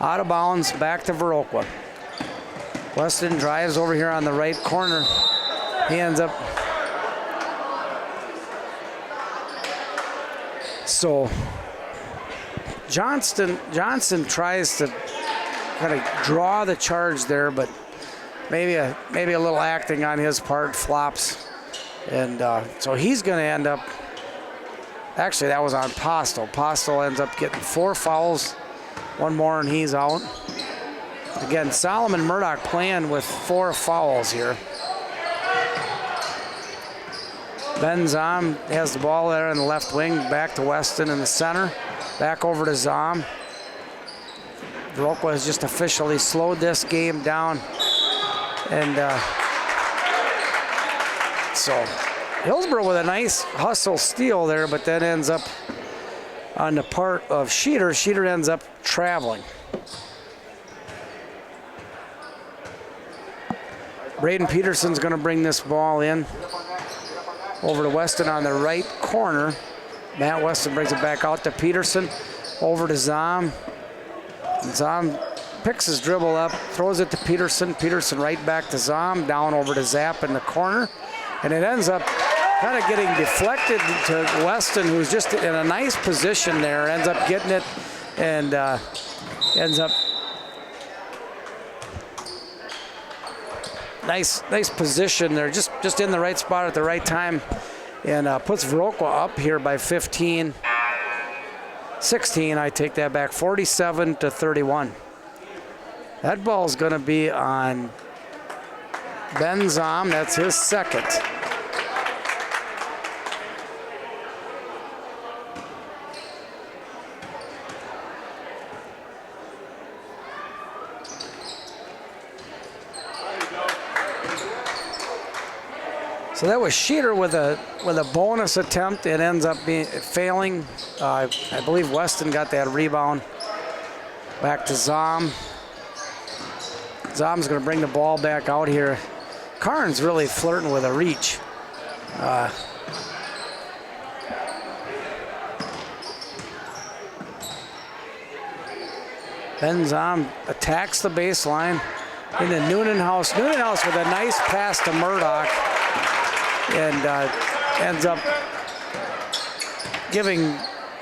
Out of bounds, back to Viroqua. Weston drives over here on the right corner. He ends up. So Johnson tries to kind of draw the charge there, but maybe a little acting on his part, flops. And so he's going to end up. Actually, that was on Postel. Postel ends up getting 4 fouls. One more and he's out. Again, Solomon Murdoch playing with 4 fouls here. Ben Zom has the ball there in the left wing, back to Weston in the center. Back over to Zom. Viroqua has just officially slowed this game down. And so Hillsboro with a nice hustle steal there, but that ends up on the part of Sheeter. Sheeter ends up traveling. Braden Peterson's going to bring this ball in. Over to Weston on the right corner. Matt Weston brings it back out to Peterson. Over to Zom. Zom picks his dribble up, throws it to Peterson. Peterson right back to Zom, down over to Zapp in the corner. And it ends up kind of getting deflected to Weston, who's just in a nice position there. Ends up getting it and ends up nice position there, just in the right spot at the right time, and puts Viroqua up here by 16. I take that back, 47-31. That ball's going to be on Ben Zom. That's his second. So that was Sheeter with a bonus attempt. It ends up failing. I believe Weston got that rebound. Back to Zom. Zom's going to bring the ball back out here. Karn's really flirting with a reach. Ben Zom attacks the baseline into Neunenhaus. Neunenhaus with a nice pass to Murdoch. And ends up giving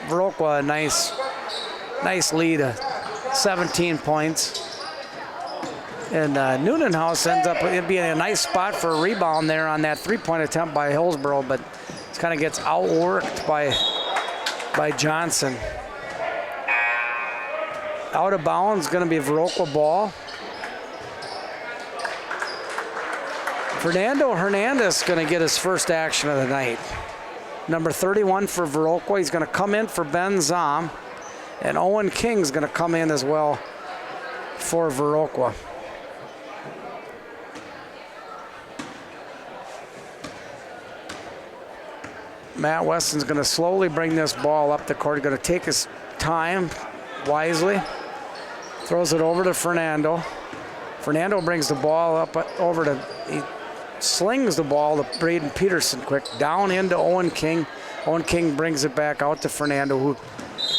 Viroqua a nice lead of 17 points. And Neunenhaus ends up being a nice spot for a rebound there on that 3-point attempt by Hillsboro, but it's kind of gets outworked by Johnson. Out of bounds, going to be Viroqua ball. Fernando Hernandez going to get his first action of the night. Number 31 for Viroqua. He's going to come in for Ben Zom. And Owen King's going to come in as well for Viroqua. Matt Weston's going to slowly bring this ball up the court. Going to take his time wisely. Throws it over to Fernando. Fernando brings the ball up over to, he slings the ball to Braden Peterson quick. Down into Owen King. Owen King brings it back out to Fernando, who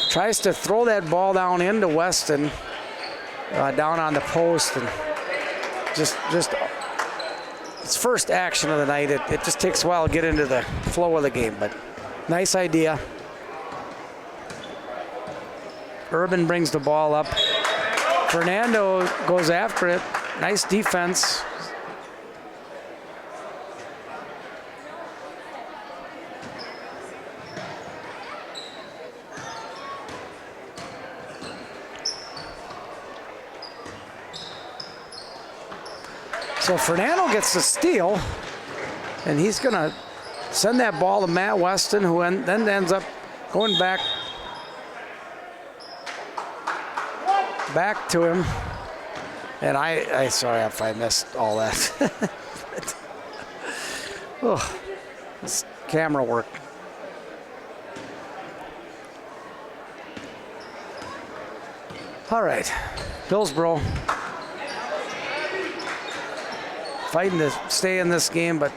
tries to throw that ball down into Weston, down on the post. And just his first action of the night. It just takes a while to get into the flow of the game, but nice idea. Urban brings the ball up. Fernando goes after it. Nice defense. So Fernando gets the steal, and he's going to send that ball to Matt Weston, who then ends up going back to him. And I sorry if I missed all that. Oh, this camera work. All right, Hillsboro fighting to stay in this game, but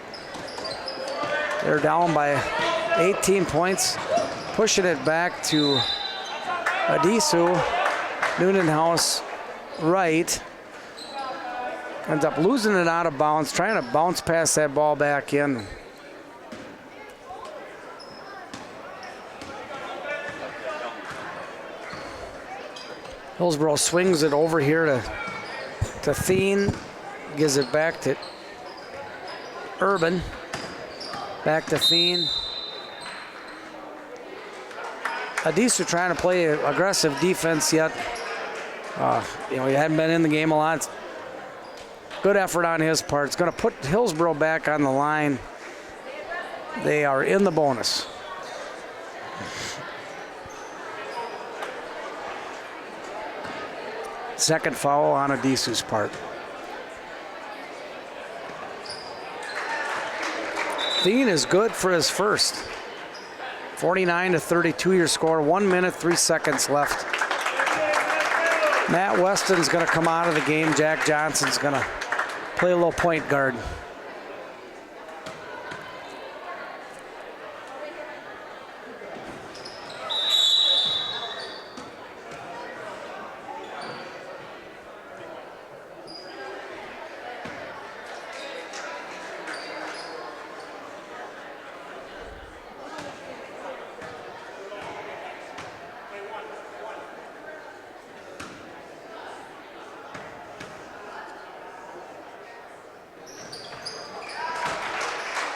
they're down by 18 points, pushing it back to Adisu. Neunenhaus right. Ends up losing it out of bounds, trying to bounce past that ball back in. Hillsboro swings it over here to Thien. Gives it back to Urban. Back to Thien. Adisu trying to play aggressive defense yet. He hadn't been in the game a lot. Good effort on his part. It's going to put Hillsboro back on the line. They are in the bonus. Second foul on Adisu's part. Thien is good for his first. 49-32 your score. 1 minute, 3 seconds left. Matt Weston's going to come out of the game. Jack Johnson's going to play a little point guard.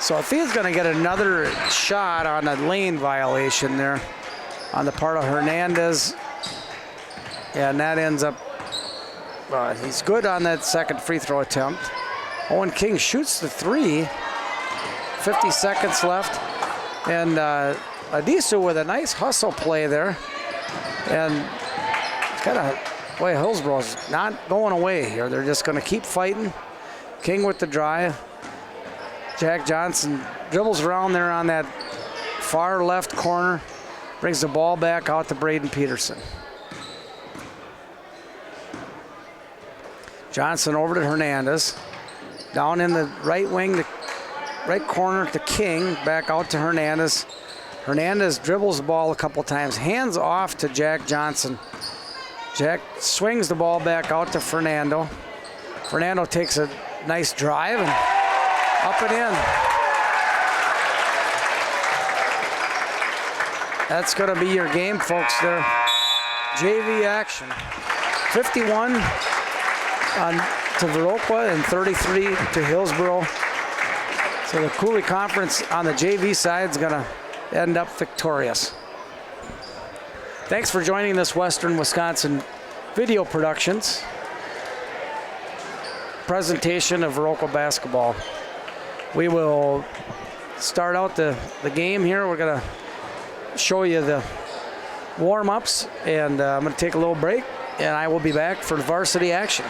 So Thea's going to get another shot on a lane violation there on the part of Hernandez. And that ends up, he's good on that second free throw attempt. Owen King shoots the three. 50 seconds left. And Adisu with a nice hustle play there. And kind of, boy, Hillsboro's not going away here. They're just going to keep fighting. King with the drive. Jack Johnson dribbles around there on that far left corner, brings the ball back out to Braden Peterson. Johnson over to Hernandez. Down in the right wing, the right corner to King, back out to Hernandez. Hernandez dribbles the ball a couple times, hands off to Jack Johnson. Jack swings the ball back out to Fernando. Fernando takes a nice drive and up and in. That's going to be your game, folks, there. JV action. 51 to Viroqua and 33 to Hillsboro. So the Cooley Conference on the JV side is going to end up victorious. Thanks for joining this Western Wisconsin Video Productions presentation of Viroqua basketball. We will start out the game here. We're going to show you the warm-ups, and I'm going to take a little break, and I will be back for the varsity action.